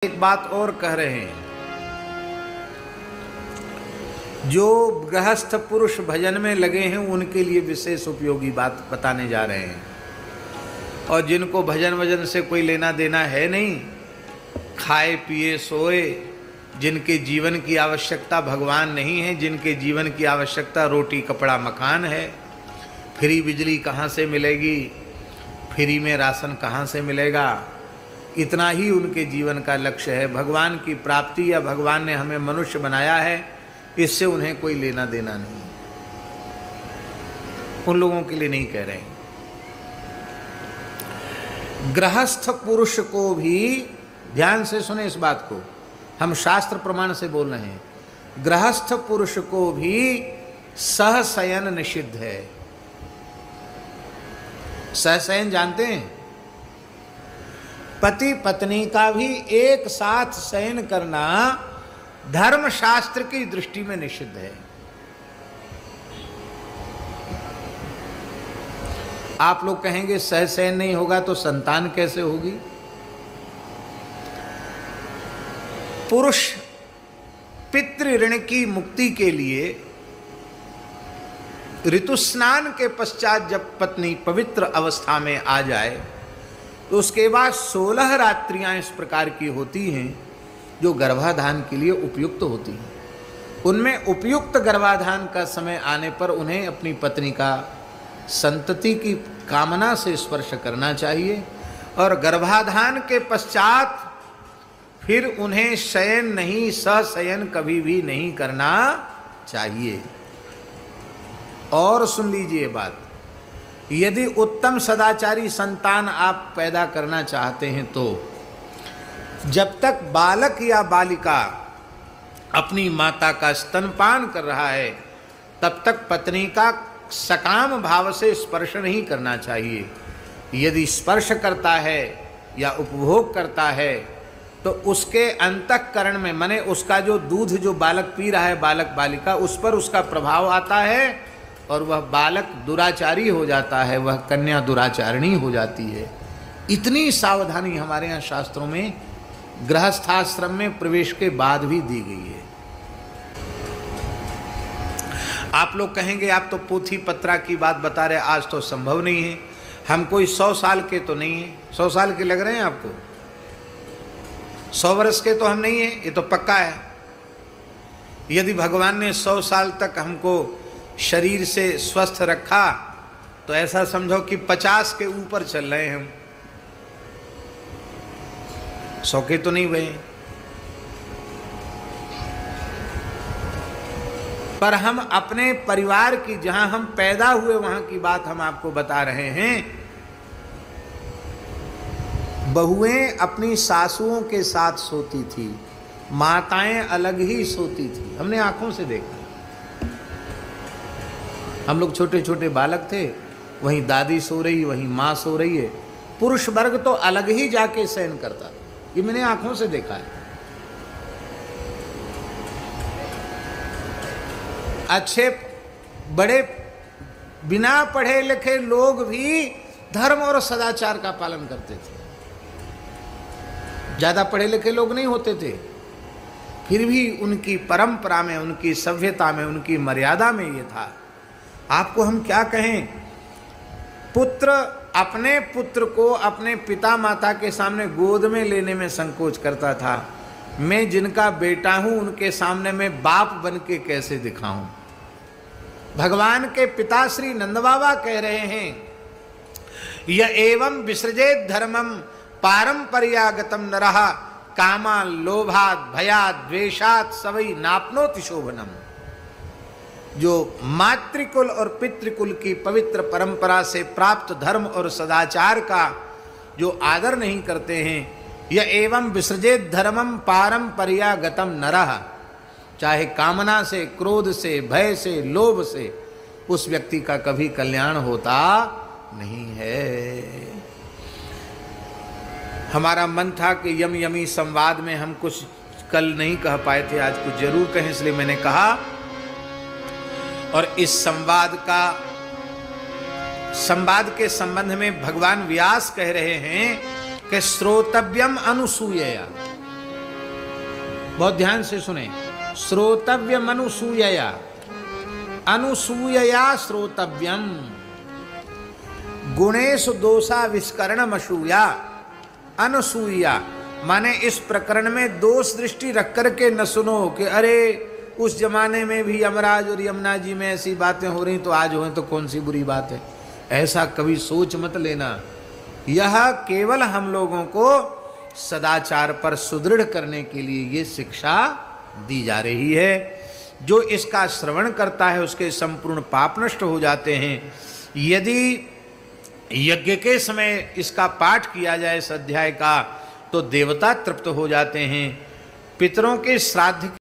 एक बात और कह रहे हैं, जो गृहस्थ पुरुष भजन में लगे हैं उनके लिए विशेष उपयोगी बात बताने जा रहे हैं। और जिनको भजन वजन से कोई लेना देना है नहीं, खाए पिए सोए, जिनके जीवन की आवश्यकता भगवान नहीं है, जिनके जीवन की आवश्यकता रोटी कपड़ा मकान है, फ्री बिजली कहाँ से मिलेगी, फ्री में राशन कहाँ से मिलेगा, इतना ही उनके जीवन का लक्ष्य है। भगवान की प्राप्ति या भगवान ने हमें मनुष्य बनाया है, इससे उन्हें कोई लेना देना नहीं। उन लोगों के लिए नहीं कह रहे हैं। गृहस्थ पुरुष को भी, ध्यान से सुने इस बात को, हम शास्त्र प्रमाण से बोल रहे हैं, गृहस्थ पुरुष को भी सहशयन निषिद्ध है। सहशयन जानते हैं? पति पत्नी का भी एक साथ शयन करना धर्म शास्त्र की दृष्टि में निषिद्ध है। आप लोग कहेंगे सहशयन नहीं होगा तो संतान कैसे होगी? पुरुष पितृ ऋण की मुक्ति के लिए ऋतुस्नान के पश्चात जब पत्नी पवित्र अवस्था में आ जाए तो उसके बाद 16 रात्रियां इस प्रकार की होती हैं जो गर्भाधान के लिए उपयुक्त होती हैं। उनमें उपयुक्त गर्भाधान का समय आने पर उन्हें अपनी पत्नी का संतति की कामना से स्पर्श करना चाहिए और गर्भाधान के पश्चात फिर उन्हें शयन नहीं, सहशयन कभी भी नहीं करना चाहिए। और सुन लीजिए बात, यदि उत्तम सदाचारी संतान आप पैदा करना चाहते हैं तो जब तक बालक या बालिका अपनी माता का स्तनपान कर रहा है तब तक पत्नी का सकाम भाव से स्पर्श नहीं करना चाहिए। यदि स्पर्श करता है या उपभोग करता है तो उसके अंतःकरण में, माने उसका जो दूध जो बालक पी रहा है, बालक बालिका, उस पर उसका प्रभाव आता है और वह बालक दुराचारी हो जाता है, वह कन्या दुराचारिणी हो जाती है। इतनी सावधानी हमारे यहाँ शास्त्रों में गृहस्थाश्रम में प्रवेश के बाद भी दी गई है। आप लोग कहेंगे आप तो पोथी पत्रा की बात बता रहे, आज तो संभव नहीं है, हम कोई 100 साल के तो नहीं है। 100 साल के लग रहे हैं आपको? 100 वर्ष के तो हम नहीं है, ये तो पक्का है। यदि भगवान ने 100 साल तक हमको शरीर से स्वस्थ रखा तो ऐसा समझो कि 50 के ऊपर चल रहे हैं हम, 100 के तो नहीं हुए। पर हम अपने परिवार की, जहां हम पैदा हुए वहां की बात हम आपको बता रहे हैं। बहुएं अपनी सासुओं के साथ सोती थी, माताएं अलग ही सोती थी, हमने आंखों से देखा। हम लोग छोटे छोटे बालक थे, वहीं दादी सो रही, वहीं माँ सो रही है, पुरुष वर्ग तो अलग ही जाके शयन करता। ये मैंने आंखों से देखा है। अच्छे बड़े बिना पढ़े लिखे लोग भी धर्म और सदाचार का पालन करते थे। ज्यादा पढ़े लिखे लोग नहीं होते थे, फिर भी उनकी परंपरा में, उनकी सभ्यता में, उनकी मर्यादा में ये था। आपको हम क्या कहें, पुत्र अपने पुत्र को अपने पिता माता के सामने गोद में लेने में संकोच करता था। मैं जिनका बेटा हूं उनके सामने मैं बाप बन के कैसे दिखाऊं? भगवान के पिता श्री नंद बाबा कह रहे हैं, यह एवं विसृजेत धर्मम पारंपर्यागतम नरः कामा लोभात भयात द्वेषात सवै नाप्नोति शोभनम। जो मातृकुल और पितृकुल की पवित्र परंपरा से प्राप्त धर्म और सदाचार का जो आदर नहीं करते हैं, यह एवं विसृजेत धर्मम पारंपर्यागतम नरः, चाहे कामना से, क्रोध से, भय से, लोभ से, उस व्यक्ति का कभी कल्याण होता नहीं है। हमारा मन था कि यम यमी संवाद में हम कुछ कल नहीं कह पाए थे, आज कुछ जरूर कहें, इसलिए मैंने कहा। और इस संवाद के संबंध में भगवान व्यास कह रहे हैं कि श्रोतव्यम अनुसूयया, बहुत ध्यान से सुने, श्रोतव्यम अनुसूयया, अनुसूयया श्रोतव्यम, गुणेषु दोषा विस्करणम असूया। अनसूया माने इस प्रकरण में दोष दृष्टि रख करके न सुनो कि अरे उस जमाने में भी यमराज और यमुना जी में ऐसी बातें हो रही तो आज हों तो कौन सी बुरी बात है, ऐसा कभी सोच मत लेना। यह केवल हम लोगों को सदाचार पर सुदृढ़ करने के लिए ये शिक्षा दी जा रही है। जो इसका श्रवण करता है उसके संपूर्ण पाप नष्ट हो जाते हैं। यदि यज्ञ के समय इसका पाठ किया जाए इस अध्याय का तो देवता तृप्त हो जाते हैं। पितरों के श्राद्ध